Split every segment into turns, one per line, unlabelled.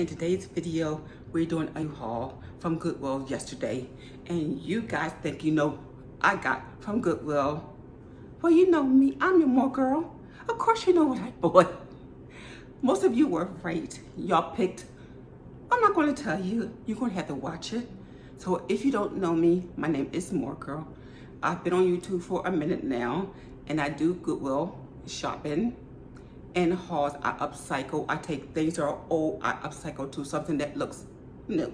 In today's video, we're doing a haul from Goodwill yesterday. And you guys think you know I got from Goodwill. Well, you know me, I'm your Mooregirl. Of course you know what I bought. Most of you were right. Y'all picked, I'm not going to tell you. You're going to have to watch it. So if you don't know me, my name is Mooregirl. I've been on YouTube for a minute now, and I do Goodwill shopping and hauls. I upcycle. I take things that are old, I upcycle to something that looks new.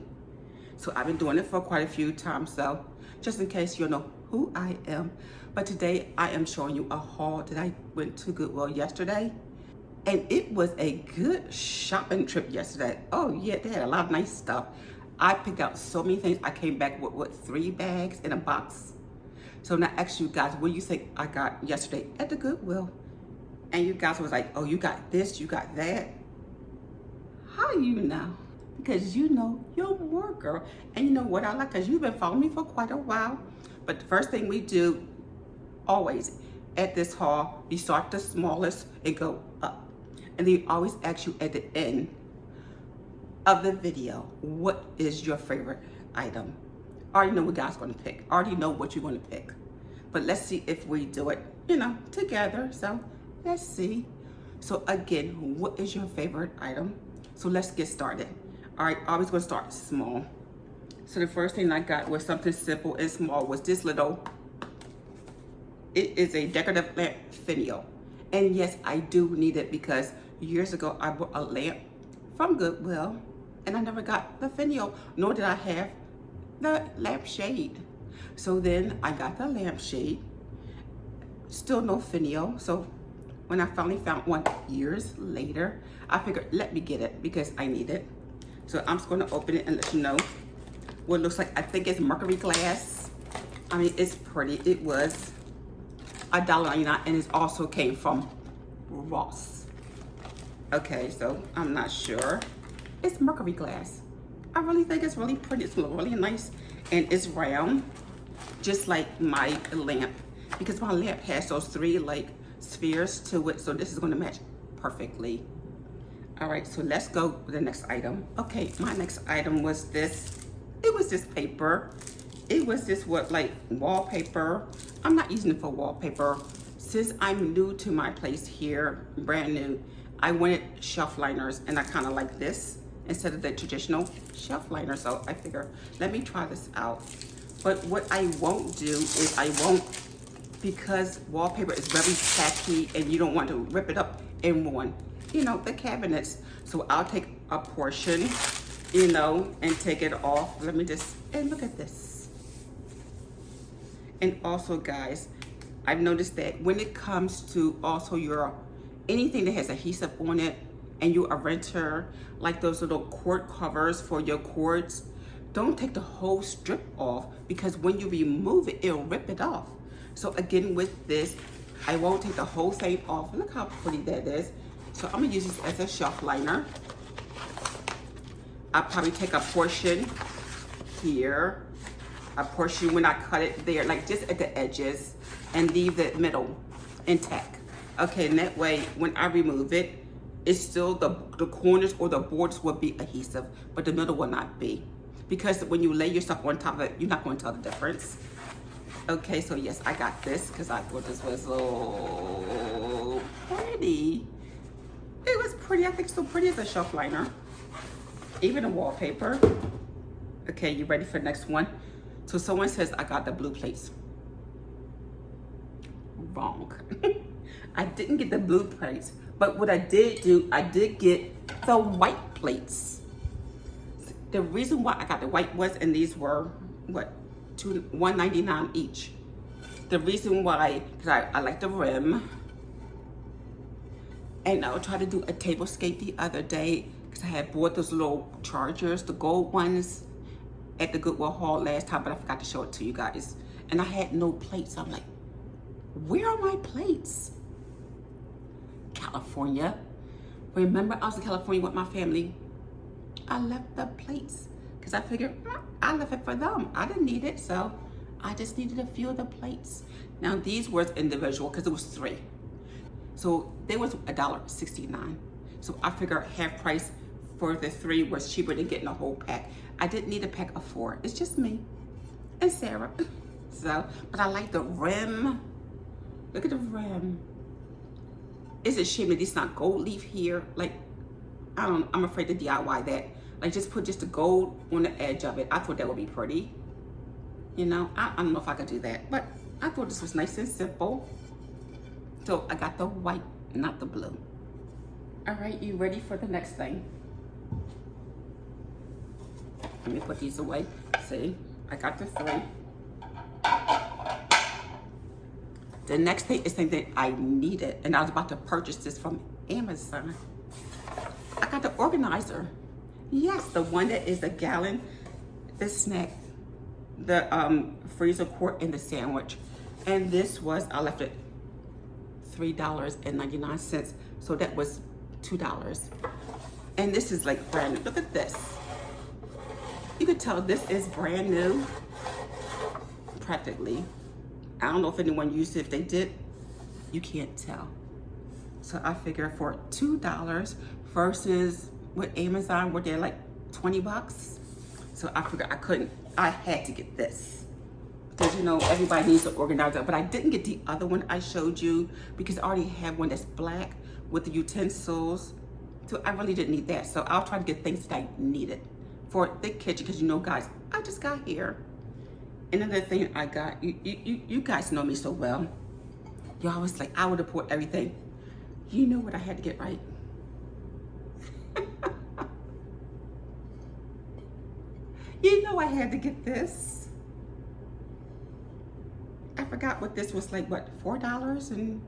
So I've been doing it for quite a few times, so just in case you know who I am. But today I am showing you a haul that I went to Goodwill yesterday. And it was a good shopping trip yesterday. Oh yeah, they had a lot of nice stuff. I picked out so many things. I came back with what, 3 bags in a box. So now I ask you guys, what do you think I got yesterday at the Goodwill? And you guys was like, oh, you got this, you got that. How you know? Because you know you're Mooregirl. And you know what I like, because you've been following me for quite a while. But the first thing we do, always, at this haul, we start the smallest and go up. And they always ask you at the end of the video, what is your favorite item? I already know what God's gonna pick. I already know what you're gonna pick. But let's see if we do it, together. So let's see. So again, what is your favorite item? So let's get started. All right, always gonna start small. So the first thing I got was something simple and small, was this little, it is a decorative lamp finial. And yes, I do need it because years ago I bought a lamp from Goodwill and I never got the finial, nor did I have the lampshade. So then I got the lampshade, still no finial. So when I finally found one years later, I figured, let me get it because I need it. So I'm just gonna open it and let you know what it looks like. I think it's mercury glass. I mean, it's pretty. It was $1.99 and it also came from Ross. Okay, so I'm not sure. It's mercury glass. I really think it's really pretty. It's really nice and it's round, just like my lamp, because my lamp has those 3 like spheres to it. So this is gonna match perfectly. All right, so let's go with the next item. Okay, my next item was this. It was this paper. It was this like wallpaper. I'm not using it for wallpaper. Since I'm new to my place here, brand new, I wanted shelf liners and I kind of like this instead of the traditional shelf liner. So I figure, let me try this out. But what I won't do is because wallpaper is very tacky and you don't want to rip it up and ruin, the cabinets. So I'll take a portion, and take it off. Let me and look at this. And also guys, I've noticed that when it comes to also anything that has adhesive on it and you're a renter, like those little cord covers for your cords, don't take the whole strip off because when you remove it, it'll rip it off. So again, with this, I won't take the whole thing off. Look how pretty that is. So I'm gonna use this as a shelf liner. I'll probably take a portion here, a portion when I cut it there, like just at the edges, and leave the middle intact. Okay, and that way, when I remove it, it's still the corners or the borders will be adhesive, but the middle will not be. Because when you lay your stuff on top of it, you're not going to tell the difference. Okay, so yes, I got this because I thought this was so pretty. It was pretty. I think so pretty as a shelf liner. Even a wallpaper. Okay, you ready for the next one? So someone says I got the blue plates. Wrong. I didn't get the blue plates, but what I did do, I did get the white plates. The reason why I got the white was, and these were what, $1.99 each. The reason why, because I like the rim, and I tried to do a tablescape the other day because I had bought those little chargers, the gold ones, at the Goodwill haul last time, but I forgot to show it to you guys. And I had no plates. I'm like, where are my plates? California. Remember, I was in California with my family. I left the plates because I figured I left it for them. I didn't need it, so I just needed a few of the plates. Now these were individual because it was 3. So they was $1.69. So I figured half price for the 3 was cheaper than getting a whole pack. I didn't need a pack of 4. It's just me and Sarah. So, but I like the rim. Look at the rim. It's a shame that it's not gold leaf here. Like, I'm afraid to DIY that. Like, just put just the gold on the edge of it. I thought that would be pretty. You know, I don't know if I could do that, but I thought this was nice and simple. So I got the white, not the blue. All right, you ready for the next thing? Let me put these away. See, I got the 3. The next thing is something that I needed, and I was about to purchase this from Amazon. I got the organizer. Yes, the one that is a gallon, the snack, the freezer quart, and the sandwich. And this was, I left it $3.99, so that was $2. And this is like brand new. Look at this. You could tell this is brand new, practically. I don't know if anyone used it. If they did, you can't tell. So I figure for $2 versus with Amazon, where they're like 20 bucks. So I figured I had to get this. Because, you know, everybody needs an organizer. But I didn't get the other one I showed you because I already have one that's black with the utensils. So I really didn't need that. So I'll try to get things that I needed for the kitchen. Because, you know, guys, I just got here. Another thing I got, you guys know me so well. You always like, I would have put everything. You know what I had to get right? You know I had to get this. I forgot what this was like, what, $4 and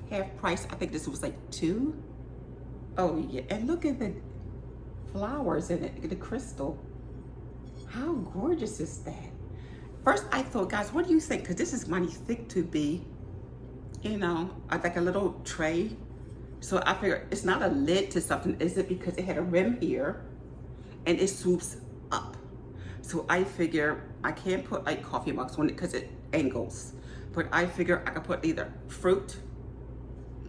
half price. I think this was like $2. Oh yeah, and look at the flowers in it, the crystal. How gorgeous is that? First I thought, guys, what do you think? Because this is mighty thick to be, you know, like a little tray. So I figured it's not a lid to something, is it? Because it had a rim here and it swoops up. So I figure I can't put like coffee mugs on it because it angles. But I figure I could put either fruit,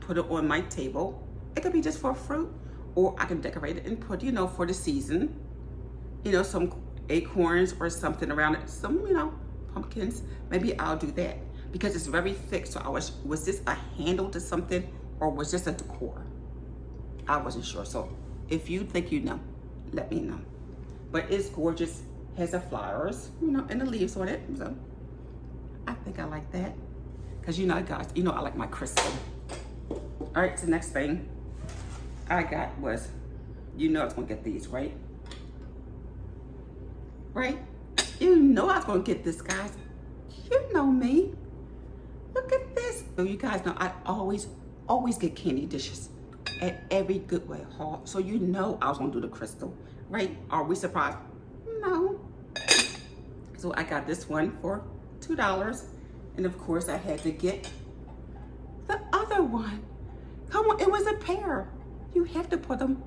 put it on my table. It could be just for fruit, or I can decorate it and put, you know, for the season, you know, some acorns or something around it, some, you know, pumpkins. Maybe I'll do that because it's very thick. So was this a handle to something, or was this a decor? I wasn't sure. So if you think you know, let me know. But it's gorgeous. Has the flowers, you know, and the leaves on it. So I think I like that. Because, you know, guys, you know I like my crystal. All right, so the next thing I got was, you know I was going to get these, right? Right? You know I was going to get this, guys. You know me. Look at this. So you guys know I always get candy dishes at every Goodwill haul. So you know I was going to do the crystal, right? Are we surprised? No. So I got this one for $2. And of course I had to get the other one. Come on, it was a pair. You have to put them,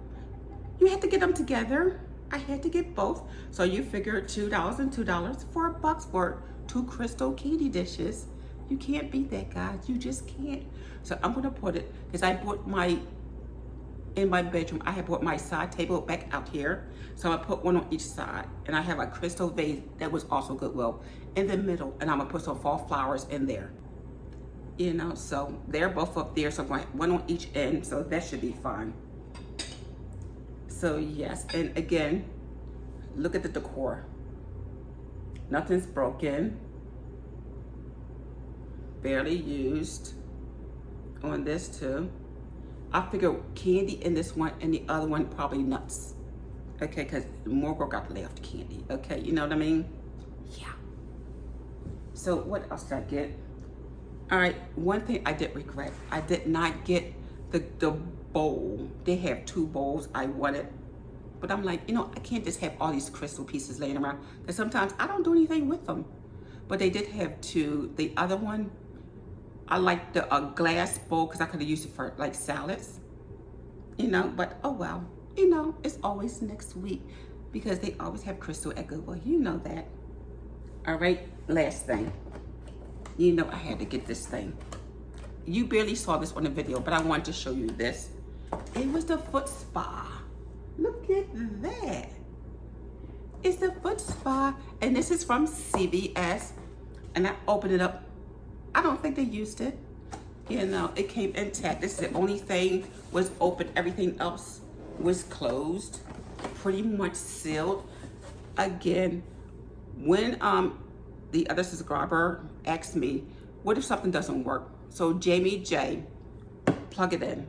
you have to get them together. I had to get both. So you figure $2 and $2, $4 for 2 crystal candy dishes. You can't beat that, guys. You just can't. So I'm gonna put it, because I bought in my bedroom, I have bought my side table back out here. So I put one on each side. And I have a crystal vase that was also Goodwill in the middle. And I'm gonna put some fall flowers in there. You know, so they're both up there. So I'm going to one on each end. So that should be fun. So yes, and again, look at the decor. Nothing's broken. Barely used on this too. I figure candy in this one and the other one probably nuts. Okay, because Mooregirl got to lay off the candy. Okay, you know what I mean? Yeah. So what else did I get? All right, one thing I did regret. I did not get the bowl. They have 2 bowls I wanted. But I'm like, you know, I can't just have all these crystal pieces laying around. Because sometimes I don't do anything with them. But they did have 2. The other one, I like the glass bowl because I could have used it for like salads. You know, but oh well. You know, it's always next week. Because they always have crystal at Goodwill. You know that. All right, last thing. You know I had to get this thing. You barely saw this on the video, but I wanted to show you this. It was the foot spa. at that. It's the foot spa, and this is from CVS. And I opened it up. I don't think they used it. You know, it came intact. This is the only thing was open. Everything else was closed, pretty much sealed. Again, when the other subscriber asked me, what if something doesn't work? So Jamie J, plug it in,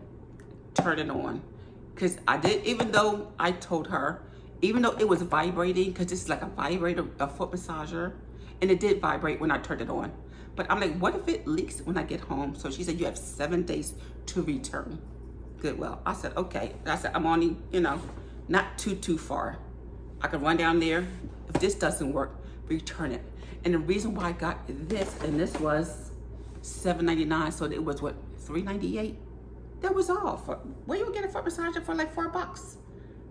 turn it on. Because I did, even though I told her, even though it was vibrating, because it's like a vibrator, a foot massager, and it did vibrate when I turned it on. But I'm like, what if it leaks when I get home? So she said, you have 7 days to return Goodwill. I said, okay. I said, I'm only, you know, not too far. I can run down there. If this doesn't work, return it. And the reason why I got this, and this was $7.99, so it was what, $3.98? That was all. Where you get a foot massager for like $4?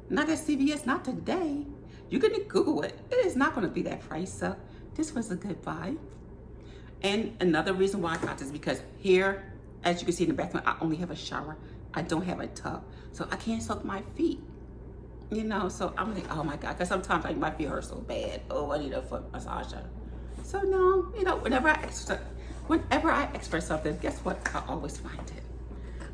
Not at CVS, not today. You can Google it. It is not going to be that price. So this was a good buy. And another reason why I got this, because here, as you can see in the bathroom, I only have a shower. I don't have a tub. So I can't soak my feet. You know, so I'm like, oh my God, because sometimes like, my feet hurt so bad. Oh, I need a foot massager. So no, you know, whenever I ask for something, guess what? I always find it.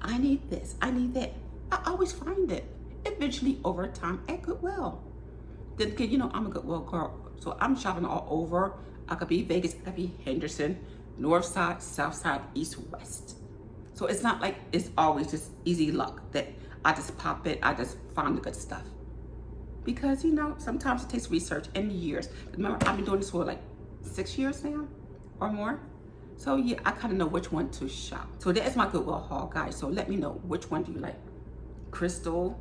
I need this, I need that. I always find it. Eventually over time at Goodwill. Then, you know, I'm a Goodwill girl. So I'm shopping all over. I could be Vegas, I could be Henderson, North Side, South Side, East, West. So it's not like it's always just easy luck that I just pop it, I just find the good stuff. Because, you know, sometimes it takes research and years. Remember, I've been doing this for like 6 years now or more. So yeah, I kind of know which one to shop. So that is my Goodwill haul, guys. So let me know, which one do you like? Crystal,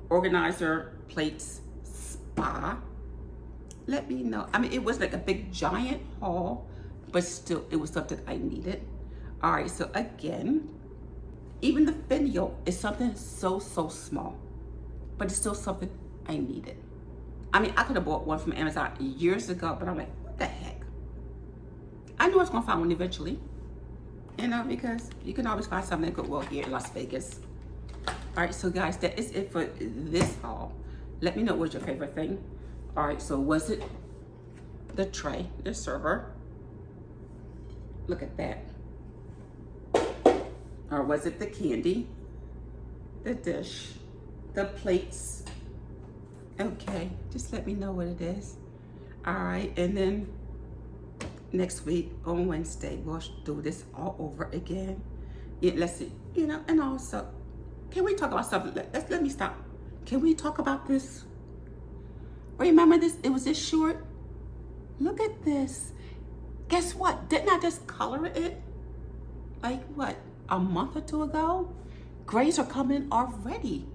organizer, plates, spa. Let me know. I mean, it was like a big giant haul, but still it was something I needed. All right, so again, even the video is something so small, but it's still something I needed. I mean, I could have bought one from Amazon years ago, but I'm like, what the heck? I knew I was gonna find one eventually, you know, because you can always find something at Goodwill here in Las Vegas. All right, so guys, that is it for this haul. Let me know what's your favorite thing. All right, so was it the tray, the server? Look at that. Or was it the candy, the dish, the plates? Okay, just let me know what it is. All right, and then next week on Wednesday, we'll do this all over again. Yeah, let's see, you know, and also, can we talk about something? Let me stop. Can we talk about this? Remember this? It was this short. Look at this. Guess what? Didn't I just color it? Like what? A month or two ago? Grays are coming already.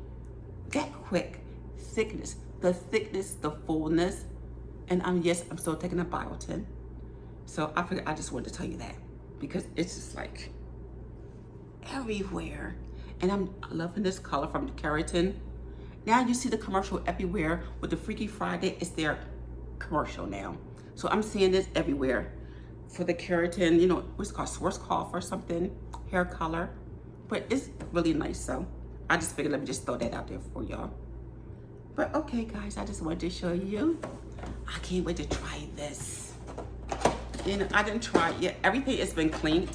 That quick. Thickness. The thickness, the fullness. And yes, I'm still taking a biotin. So I figured I just wanted to tell you that. Because it's just like everywhere. And I'm loving this color from the keratin. Now you see the commercial everywhere with the Freaky Friday. It's their commercial now. So I'm seeing this everywhere for the keratin, you know, what's it called, Source Cough or something, hair color. But it's really nice, so I just figured let me just throw that out there for y'all. But okay, guys, I just wanted to show you. I can't wait to try this. You know, I didn't try it yet. Everything has been cleaned.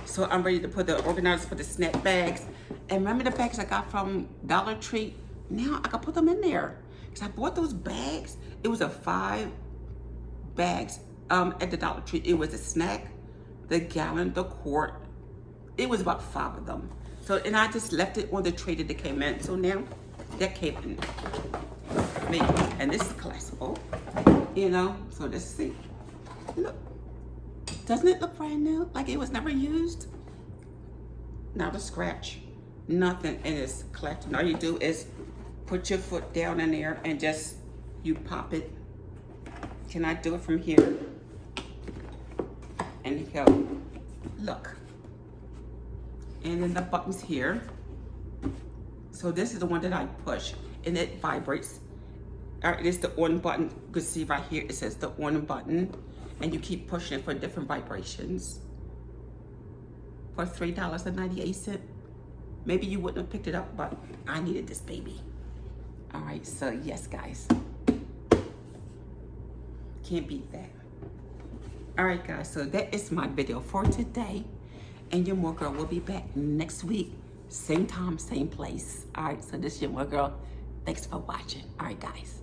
So I'm ready to put the organizers for the snack bags. And remember the bags I got from Dollar Tree? Now I can put them in there. Because I bought those bags. It was a 5 bags at the Dollar Tree. It was a snack, the gallon, the quart. It was about 5 of them. So, and I just left it on the tray that they came in. So now that came in. And this is collapsible, you know. So let's see. Look, doesn't it look brand new? Like it was never used? Not a scratch, nothing, and it's collecting. All you do is put your foot down in there and just, you pop it. Can I do it from here? And go, look. And then the button's here. So this is the one that I push and it vibrates. It is the on button. You can see right here, it says the on button. And you keep pushing it for different vibrations. For $3.98. Maybe you wouldn't have picked it up, but I needed this baby. All right, so yes, guys. Can't beat that. All right, guys, so that is my video for today. And your Mooregirl will be back next week. Same time, same place. All right, so this is your Mooregirl. Thanks for watching. All right, guys.